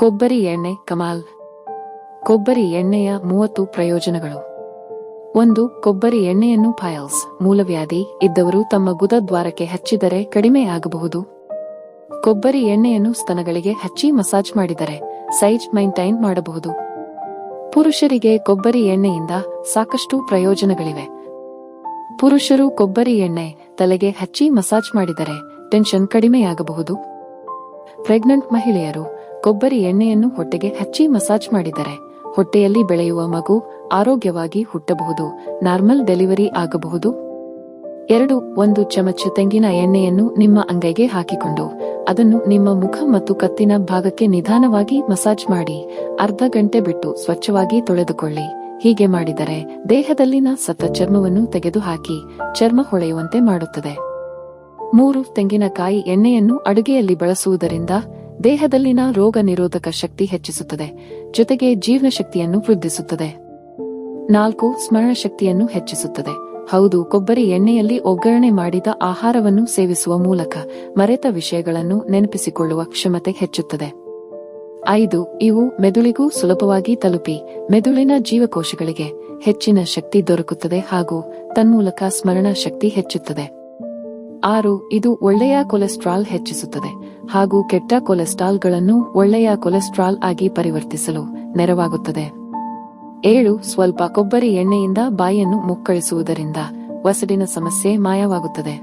ಕೊಬ್ಬರಿ ಎಣ್ಣೆ ಕಮಾಲ್. ಕೊಬ್ಬರಿ ಎಣ್ಣೆಯ 30 ಪ್ರಯೋಜನಗಳು. 1. ಕೊಬ್ಬರಿ ಎಣ್ಣೆಯನ್ನು ಪೈಲ್ಸ್ ಮೂಲವ್ಯಾಧಿ ಇದ್ದವರು ತಮ್ಮ ಗುದದ್ವಾರಕ್ಕೆ ಹಚ್ಚಿದರೆ ಕಡಿಮೆ ಆಗಬಹುದು. ಕೊಬ್ಬರಿ ಎಣ್ಣೆಯನ್ನು ಸ್ತನಗಳಿಗೆ ಹಚ್ಚಿ ಮಸಾಜ್ ಮಾಡಿದರೆ ಸೈಜ್ ಮೈಂಟೈನ್ ಮಾಡಬಹುದು. ಪುರುಷರಿಗೆ ಕೊಬ್ಬರಿ ಎಣ್ಣೆಯಿಂದ ಸಾಕಷ್ಟು ಪ್ರಯೋಜನಗಳಿವೆ. ಪುರುಷರು ಕೊಬ್ಬರಿ ಎಣ್ಣೆ ತಲೆಗೆ ಹಚ್ಚಿ ಮಸಾಜ್ ಮಾಡಿದರೆ ಟೆನ್ಷನ್ ಕಡಿಮೆಯಾಗಬಹುದು. ಪ್ರೆಗ್ನೆಂಟ್ ಮಹಿಳೆಯರು ಕೊಬ್ಬರಿ ಎಣ್ಣೆಯನ್ನು ಹೊಟ್ಟೆಗೆ ಹಚ್ಚಿ ಮಸಾಜ್ ಮಾಡಿದರೆ ಹೊಟ್ಟೆಯಲ್ಲಿ ಬೆಳೆಯುವ ಮಗು ಆರೋಗ್ಯವಾಗಿ ಹುಟ್ಟಬಹುದು, ನಾರ್ಮಲ್ ಡೆಲಿವರಿ ಆಗಬಹುದು. 2. 1 ಚಮಚ ತೆಂಗಿನ ಎಣ್ಣೆಯನ್ನು ನಿಮ್ಮ ಅಂಗೈಗೆ ಹಾಕಿಕೊಂಡು ಅದನ್ನು ನಿಮ್ಮ ಮುಖ ಮತ್ತು ಕತ್ತಿನ ಭಾಗಕ್ಕೆ ನಿಧಾನವಾಗಿ ಮಸಾಜ್ ಮಾಡಿ ಅರ್ಧ ಗಂಟೆ ಬಿಟ್ಟು ಸ್ವಚ್ಛವಾಗಿ ತೊಳೆದುಕೊಳ್ಳಿ. ಹೀಗೆ ಮಾಡಿದರೆ ದೇಹದಲ್ಲಿನ ಸತ್ತ ಚರ್ಮವನ್ನು ತೆಗೆದುಹಾಕಿ ಚರ್ಮ ಹೊಳೆಯುವಂತೆ ಮಾಡುತ್ತದೆ. 3. ತೆಂಗಿನಕಾಯಿ ಎಣ್ಣೆಯನ್ನು ಅಡುಗೆಯಲ್ಲಿ ಬಳಸುವುದರಿಂದ ದೇಹದಲ್ಲಿನ ರೋಗ ನಿರೋಧಕ ಶಕ್ತಿ ಹೆಚ್ಚಿಸುತ್ತದೆ, ಜೊತೆಗೆ ಜೀರ್ಣಶಕ್ತಿಯನ್ನು ವೃದ್ಧಿಸುತ್ತದೆ. 4. ಸ್ಮರಣ ಶಕ್ತಿಯನ್ನು ಹೆಚ್ಚಿಸುತ್ತದೆ. ಹೌದು, ಕೊಬ್ಬರಿ ಎಣ್ಣೆಯಲ್ಲಿ ಒಗ್ಗರಣೆ ಮಾಡಿದ ಆಹಾರವನ್ನು ಸೇವಿಸುವ ಮೂಲಕ ಮರೆತ ವಿಷಯಗಳನ್ನು ನೆನಪಿಸಿಕೊಳ್ಳುವ ಕ್ಷಮತೆ ಹೆಚ್ಚುತ್ತದೆ. 5. ಇವು ಮೆದುಳಿಗೂ ಸುಲಭವಾಗಿ ತಲುಪಿ ಮೆದುಳಿನ ಜೀವಕೋಶಗಳಿಗೆ ಹೆಚ್ಚಿನ ಶಕ್ತಿ ದೊರಕುತ್ತದೆ ಹಾಗೂ ತನ್ಮೂಲಕ ಸ್ಮರಣ ಶಕ್ತಿ ಹೆಚ್ಚುತ್ತದೆ. 6. ಇದು ಒಳ್ಳೆಯ ಕೊಲೆಸ್ಟ್ರಾಲ್ ಹೆಚ್ಚಿಸುತ್ತದೆ ಹಾಗೂ ಕೆಟ್ಟ ಕೊಲೆಸ್ಟ್ರಾಲ್ಗಳನ್ನು ಒಳ್ಳೆಯ ಕೊಲೆಸ್ಟ್ರಾಲ್ ಆಗಿ ಪರಿವರ್ತಿಸಲು ನೆರವಾಗುತ್ತದೆ. 7. ಸ್ವಲ್ಪ ಕೊಬ್ಬರಿ ಎಣ್ಣೆಯಿಂದ ಬಾಯನ್ನು ಮುಕ್ಕಳಿಸುವುದರಿಂದ ವಸಡಿನ ಸಮಸ್ಯೆ ಮಾಯವಾಗುತ್ತದೆ.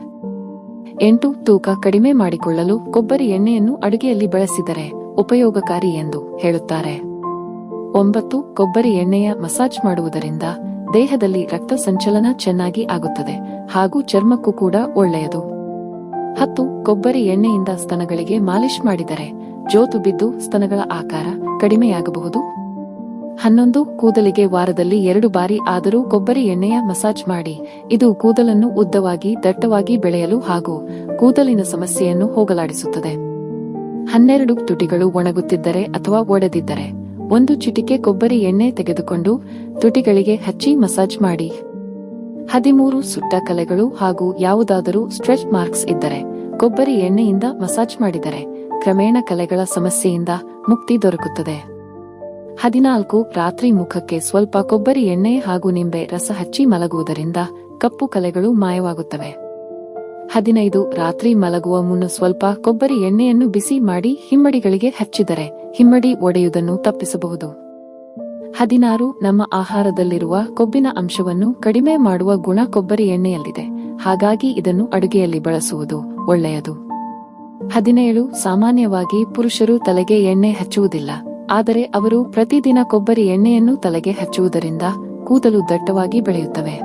8. ತೂಕ ಕಡಿಮೆ ಮಾಡಿಕೊಳ್ಳಲು ಕೊಬ್ಬರಿ ಎಣ್ಣೆಯನ್ನು ಅಡುಗೆಯಲ್ಲಿ ಬಳಸಿದರೆ ಉಪಯೋಗಕಾರಿ ಎಂದು ಹೇಳುತ್ತಾರೆ. 9. ಕೊಬ್ಬರಿ ಎಣ್ಣೆಯ ಮಸಾಜ್ ಮಾಡುವುದರಿಂದ ದೇಹದಲ್ಲಿ ರಕ್ತ ಸಂಚಲನ ಚೆನ್ನಾಗಿ ಆಗುತ್ತದೆ ಹಾಗೂ ಚರ್ಮಕ್ಕೂ ಕೂಡ ಒಳ್ಳೆಯದು. 10. ಕೊಬ್ಬರಿ ಎಣ್ಣೆಯಿಂದ ಸ್ತನಗಳಿಗೆ ಮಾಲಿಶ್ ಮಾಡಿದರೆ ಜೋತು ಬಿದ್ದು ಸ್ತನಗಳ ಆಕಾರ ಕಡಿಮೆಯಾಗಬಹುದು. 11. ಕೂದಲಿಗೆ ವಾರದಲ್ಲಿ 2 ಬಾರಿ ಆದರೂ ಕೊಬ್ಬರಿ ಎಣ್ಣೆಯ ಮಸಾಜ್ ಮಾಡಿ. ಇದು ಕೂದಲನ್ನು ಉದ್ದವಾಗಿ ದಟ್ಟವಾಗಿ ಬೆಳೆಯಲು ಹಾಗೂ ಕೂದಲಿನ ಸಮಸ್ಯೆಯನ್ನು ಹೋಗಲಾಡಿಸುತ್ತದೆ. 12. ತುಟಿಗಳು ಒಣಗುತ್ತಿದ್ದರೆ ಅಥವಾ ಒಡೆದಿದ್ದರೆ 1 ಚಿಟಿಕೆ ಕೊಬ್ಬರಿ ಎಣ್ಣೆ ತೆಗೆದುಕೊಂಡು ತುಟಿಗಳಿಗೆ ಹಚ್ಚಿ ಮಸಾಜ್ ಮಾಡಿ. 13. ಸುಟ್ಟ ಕಲೆಗಳು ಹಾಗೂ ಯಾವುದಾದರೂ ಸ್ಟ್ರೆಚ್ ಮಾರ್ಕ್ಸ್ ಇದ್ದರೆ ಕೊಬ್ಬರಿ ಎಣ್ಣೆಯಿಂದ ಮಸಾಜ್ ಮಾಡಿದರೆ ಕ್ರಮೇಣ ಕಲೆಗಳ ಸಮಸ್ಯೆಯಿಂದ ಮುಕ್ತಿ ದೊರಕುತ್ತದೆ. 14. ರಾತ್ರಿ ಮುಖಕ್ಕೆ ಸ್ವಲ್ಪ ಕೊಬ್ಬರಿ ಎಣ್ಣೆ ಹಾಗೂ ನಿಂಬೆ ರಸ ಹಚ್ಚಿ ಮಲಗುವುದರಿಂದ ಕಪ್ಪು ಕಲೆಗಳು ಮಾಯವಾಗುತ್ತವೆ. 15. ರಾತ್ರಿ ಮಲಗುವ ಮುನ್ನ ಸ್ವಲ್ಪ ಕೊಬ್ಬರಿ ಎಣ್ಣೆಯನ್ನು ಬಿಸಿ ಮಾಡಿ ಹಿಮ್ಮಡಿಗಳಿಗೆ ಹಚ್ಚಿದರೆ ಹಿಮ್ಮಡಿ ಒಡೆಯುವುದನ್ನು ತಪ್ಪಿಸಬಹುದು. 16. ನಮ್ಮ ಆಹಾರದಲ್ಲಿರುವ ಕೊಬ್ಬಿನ ಅಂಶವನ್ನು ಕಡಿಮೆ ಮಾಡುವ ಗುಣ ಕೊಬ್ಬರಿ ಎಣ್ಣೆಯಲ್ಲಿದೆ, ಹಾಗಾಗಿ ಇದನ್ನು ಅಡುಗೆಯಲ್ಲಿ ಬಳಸುವುದು ಒಳ್ಳೆಯದು. 17. ಸಾಮಾನ್ಯವಾಗಿ ಪುರುಷರು ತಲೆಗೆ ಎಣ್ಣೆ ಹಚ್ಚುವುದಿಲ್ಲ, ಆದರೆ ಅವರು ಪ್ರತಿದಿನ ಕೊಬ್ಬರಿ ಎಣ್ಣೆಯನ್ನು ತಲೆಗೆ ಹಚ್ಚುವುದರಿಂದ ಕೂದಲು ದಟ್ಟವಾಗಿ ಬೆಳೆಯುತ್ತವೆ.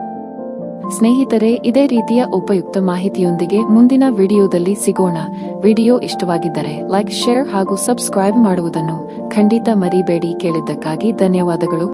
ಸ್ನೇಹಿತರೆ, ಇದೇ ರೀತಿಯ ಉಪಯುಕ್ತ ಮಾಹಿತಿಯೊಂದಿಗೆ ಮುಂದಿನ ವಿಡಿಯೋದಲ್ಲಿ ಸಿಗೋಣ. ವಿಡಿಯೋ ಇಷ್ಟವಾಗಿದ್ದರೆ ಲೈಕ್, ಶೇರ್ ಹಾಗೂ ಸಬ್ಸ್ಕ್ರೈಬ್ ಮಾಡುವುದನ್ನು ಖಂಡಿತ ಮರಿಬೇಡಿ. ಕೇಳಿದ್ದಕ್ಕಾಗಿ ಧನ್ಯವಾದಗಳು.